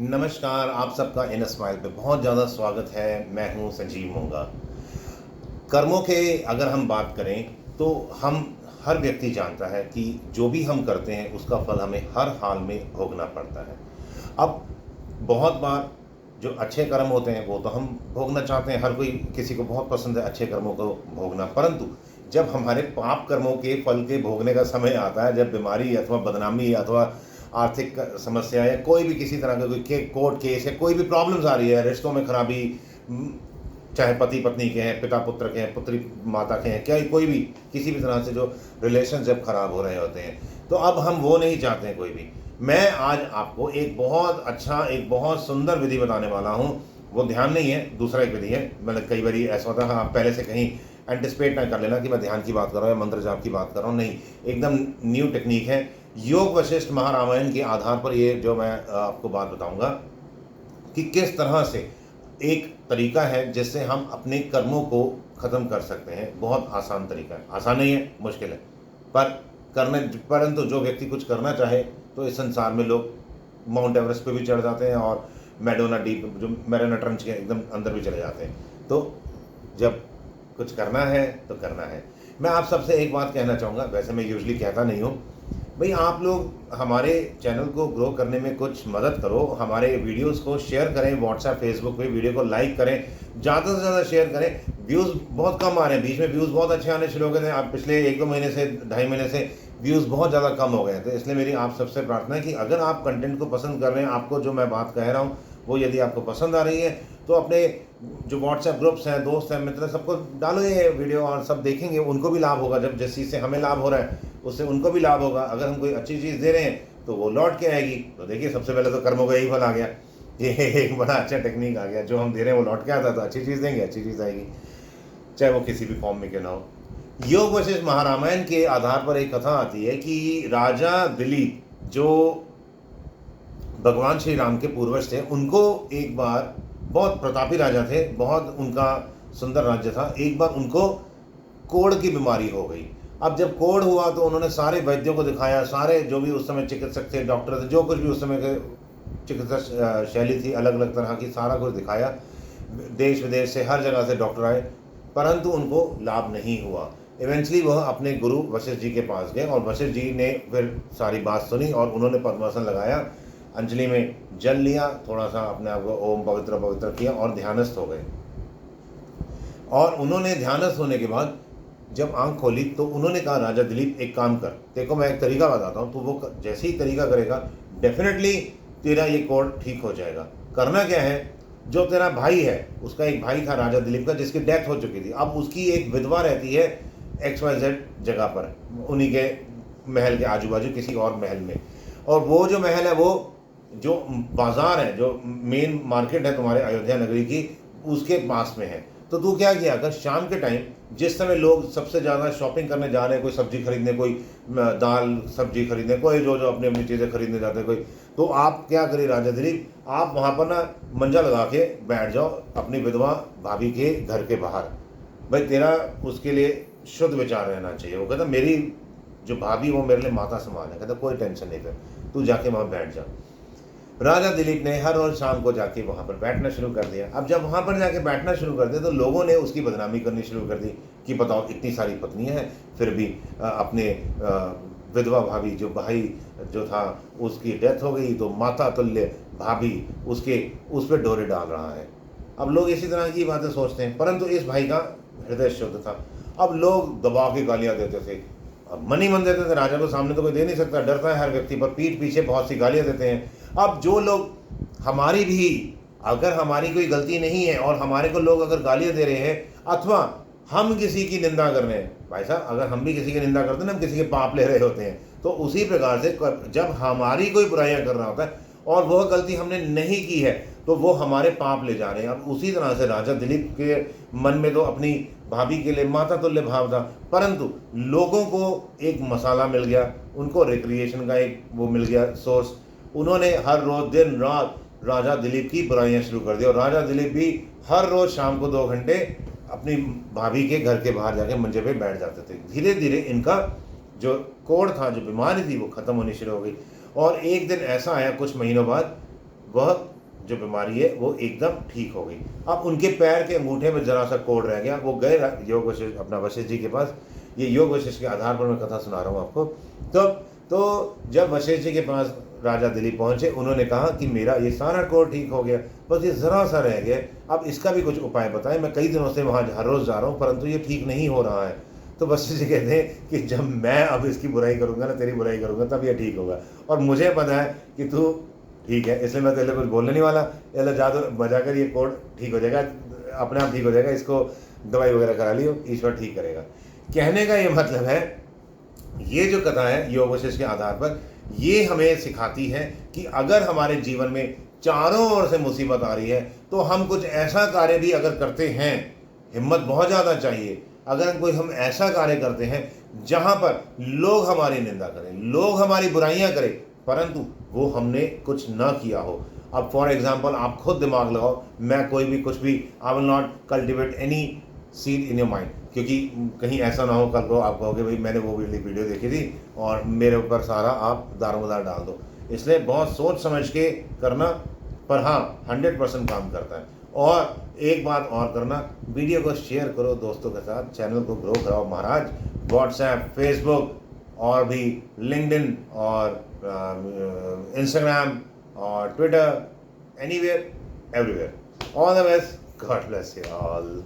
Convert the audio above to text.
नमस्कार, आप सबका इन स्माइल पे बहुत ज़्यादा स्वागत है। मैं हूँ संजीव मोंगा। कर्मों के अगर हम बात करें तो हम हर व्यक्ति जानता है कि जो भी हम करते हैं उसका फल हमें हर हाल में भोगना पड़ता है। अब बहुत बार जो अच्छे कर्म होते हैं वो तो हम भोगना चाहते हैं, हर कोई किसी को बहुत पसंद है अच्छे कर्मों को भोगना, परंतु जब हमारे पाप कर्मों के फल के भोगने का समय आता है, जब बीमारी अथवा बदनामी अथवा आर्थिक समस्या या कोई भी किसी तरह का कोई कोर्ट केस या कोई भी प्रॉब्लम्स आ रही है, रिश्तों में खराबी, चाहे पति पत्नी के हैं, पिता पुत्र के हैं, पुत्री माता के हैं, क्या कोई भी किसी भी तरह से जो रिलेशन जब खराब हो रहे होते हैं, तो अब हम वो नहीं चाहते हैं कोई भी। मैं आज आपको एक बहुत अच्छा, एक बहुत सुंदर विधि बताने वाला हूँ। वो ध्यान नहीं है, दूसरा एक विधि है। मतलब कई बार ऐसा होता है, आप पहले से कहीं एंटिसिपेट ना कर लेना कि मैं ध्यान की बात कर रहा हूँ या मंत्र जाप की बात कर रहा हूँ, नहीं, एकदम न्यू टेक्निक है। योग वशिष्ठ महारामायण के आधार पर ये जो मैं आपको बात बताऊंगा कि किस तरह से एक तरीका है जिससे हम अपने कर्मों को खत्म कर सकते हैं। बहुत आसान तरीका है, आसान नहीं है, मुश्किल है, पर करने, परंतु जो व्यक्ति कुछ करना चाहे तो इस संसार में लोग माउंट एवरेस्ट पे भी चढ़ जाते हैं और मैडोना डीप, जो मैरिना ट्रंच के एकदम अंदर भी चले जाते हैं। तो जब कुछ करना है तो करना है। मैं आप सबसे एक बात कहना चाहूँगा, वैसे मैं यूजली कहता नहीं हूँ, भाई आप लोग हमारे चैनल को ग्रो करने में कुछ मदद करो, हमारे वीडियोस को शेयर करें, व्हाट्सएप फेसबुक पे वीडियो को लाइक करें, ज़्यादा से ज़्यादा शेयर करें। व्यूज़ बहुत कम आ रहे हैं, बीच में व्यूज़ बहुत अच्छे आने शुरू हो गए थे, आप पिछले 1-2 महीने से, 2.5 महीने से व्यूज़ बहुत ज़्यादा कम हो गए हैं। तो इसलिए मेरी आप सबसे प्रार्थना है कि अगर आप कंटेंट को पसंद कर रहे हैं, आपको जो मैं बात कह रहा हूँ वो यदि आपको पसंद आ रही है, तो अपने जो व्हाट्सएप ग्रुप्स हैं, दोस्त हैं, मित्र, सबको डालो ये वीडियो और सब देखेंगे, उनको भी लाभ होगा। जब जिस चीज़ से हमें लाभ हो रहा है उससे उनको भी लाभ होगा। अगर हम कोई अच्छी चीज़ दे रहे हैं तो वो लौट के आएगी। तो देखिए, सबसे पहले तो कर्मों का यही फल आ गया, ये एक बड़ा अच्छा टेक्निक आ गया। जो हम दे रहे हैं वो लौट के आता है, तो अच्छी चीज़ देंगे, अच्छी चीज़ आएगी, चाहे वो किसी भी फॉर्म में क्यों ना हो। योग वशिष्ठ महारामायण के आधार पर एक कथा आती है कि राजा दिलीप, जो भगवान श्री राम के पूर्वज थे, उनको एक बार, बहुत प्रतापी राजा थे, बहुत उनका सुंदर राज्य था, एक बार उनको कोढ़ की बीमारी हो गई। अब जब कोढ़ हुआ तो उन्होंने सारे वैद्यों को दिखाया, सारे जो भी उस समय चिकित्सक थे, डॉक्टर थे, जो कुछ भी उस समय के चिकित्सा शैली थी अलग अलग तरह की, सारा कुछ दिखाया। देश विदेश से हर जगह से डॉक्टर आए, परंतु उनको लाभ नहीं हुआ। इवेंचुअली वह अपने गुरु वशिष्ठ जी के पास गए और वशिष्ठ जी ने फिर सारी बात सुनी और उन्होंने पद्मासन लगाया, अंजलि में जल लिया, थोड़ा सा अपने आप को ओम पवित्र पवित्र किया और ध्यानस्थ हो गए। और उन्होंने ध्यानस्थ होने के बाद जब आंख खोली तो उन्होंने कहा, राजा दिलीप एक काम कर, देखो मैं एक तरीका बताता हूँ, तो वो जैसे ही तरीका करेगा डेफिनेटली तेरा ये कोढ़ ठीक हो जाएगा। करना क्या है, जो तेरा भाई है, उसका एक भाई था राजा दिलीप का जिसकी डेथ हो चुकी थी, अब उसकी एक विधवा रहती है XYZ जगह पर, उन्हीं के महल के आजू बाजू किसी और महल में। और वो जो महल है, वो जो बाजार है, जो मेन मार्केट है तुम्हारे अयोध्या नगरी की, उसके पास में है। तो तू क्या किया कर, शाम के टाइम जिस समय लोग सबसे ज़्यादा शॉपिंग करने जा रहे हैं, कोई सब्जी खरीदने, कोई दाल सब्जी खरीदने, कोई जो जो अपनी अपनी चीज़ें खरीदने जाते हैं कोई, तो आप क्या करिए राजा दिलीप, आप वहाँ पर ना मंजा लगा के बैठ जाओ अपनी विधवा भाभी के घर के बाहर। भाई तेरा उसके लिए शुद्ध विचार रहना चाहिए। वो कहता, मेरी जो भाभी वो मेरे लिए माता समान है। कहता कोई टेंशन नहीं, फिर तू जाके वहाँ बैठ जा। राजा दिलीप ने हर रोज शाम को जाके वहाँ पर बैठना शुरू कर दिया। अब जब वहाँ पर जाके बैठना शुरू कर दिया तो लोगों ने उसकी बदनामी करनी शुरू कर दी कि बताओ, इतनी सारी पत्नियाँ हैं फिर भी अपने विधवा भाभी, जो भाई जो था उसकी डेथ हो गई, तो माता तुल्य भाभी उसके उस पर डोरे डाल रहा है। अब लोग इसी तरह की बातें सोचते हैं, परंतु इस भाई का हृदय शुद्ध था। अब लोग दबा के गालियाँ देते थे, अब मन ही मन देते थे। राजा को सामने तो कोई दे नहीं सकता, डरता है हर व्यक्ति, पर पीठ पीछे बहुत सी गालियाँ देते हैं। अब जो लोग हमारी भी, अगर हमारी कोई गलती नहीं है और हमारे को लोग अगर गालियाँ दे रहे हैं अथवा हम किसी की निंदा कर रहे हैं, भाई साहब अगर हम भी किसी की निंदा करते हैं ना, हम किसी के पाप ले रहे होते हैं। तो उसी प्रकार से जब हमारी कोई बुराइयाँ कर रहा होता है और वह गलती हमने नहीं की है तो वो हमारे पाप ले जा रहे हैं। अब उसी तरह से राजा दिलीप के मन में तो अपनी भाभी के लिए माता तुल्य भाव था, परंतु लोगों को एक मसाला मिल गया, उनको रिक्रिएशन का एक वो मिल गया सोर्स। उन्होंने हर रोज दिन रात राजा दिलीप की बुराइयां शुरू कर दी और राजा दिलीप भी हर रोज शाम को 2 घंटे अपनी भाभी के घर के बाहर जाके मंजे पे बैठ जाते थे। धीरे धीरे इनका जो कोढ़ था, जो बीमारी थी, वो खत्म होनी शुरू हो गई। और एक दिन ऐसा आया कुछ महीनों बाद, वह जो बीमारी है वो एकदम ठीक हो गई। अब उनके पैर के अंगूठे में जरा सा कोढ़ रह गया, वो गए योग वशिष्ठ, अपना वशिष्ठ जी के पास। ये योग वशिष्ठ के आधार पर मैं कथा सुना रहा हूँ आपको। तो जब वशिष्ठ जी के पास राजा दिलीप पहुंचे, उन्होंने कहा कि मेरा ये सारा कोढ़ ठीक हो गया, बस ये ज़रा सा रह गया, अब इसका भी कुछ उपाय बताएं, मैं कई दिनों से वहाँ हर रोज़ जा रहा हूँ परंतु ये ठीक नहीं हो रहा है। तो वशिष्ठ जी कहते हैं कि जब मैं अब इसकी बुराई करूँगा ना, तेरी बुराई करूँगा, तब ये ठीक होगा, और मुझे पता है कि तू ठीक है, इसलिए मैं तेरे कुछ बोलने नहीं वाला। ये जादू बजा कर ये कोढ़ ठीक हो जाएगा, अपने आप ठीक हो जाएगा, इसको दवाई वगैरह करा लियो, ईश्वर ठीक करेगा। कहने का ये मतलब है, ये जो कथा है योग वशिष्ठ के आधार पर, ये हमें सिखाती है कि अगर हमारे जीवन में चारों ओर से मुसीबत आ रही है तो हम कुछ ऐसा कार्य भी अगर करते हैं, हिम्मत बहुत ज़्यादा चाहिए। अगर हम ऐसा कार्य करते हैं जहाँ पर लोग हमारी निंदा करें, लोग हमारी बुराइयाँ करें, परंतु वो हमने कुछ ना किया हो। अब फॉर एग्जाम्पल आप खुद दिमाग लगाओ, मैं कोई भी कुछ भी, I will not cultivate any seed in your mind, क्योंकि कहीं ऐसा ना हो कल को आप कहोगे भाई मैंने वो वीडियो देखी थी और मेरे ऊपर सारा आप दारोमदार डाल दो। इसलिए बहुत सोच समझ के करना, पर हाँ 100% काम करता है। और एक बात और करना, वीडियो को शेयर करो दोस्तों के साथ, चैनल को ग्रो कराओ महाराज। व्हाट्सएप, फेसबुक और भी लिंक्डइन और इंस्टाग्राम और Twitter, anywhere, everywhere. All the best, God bless you all.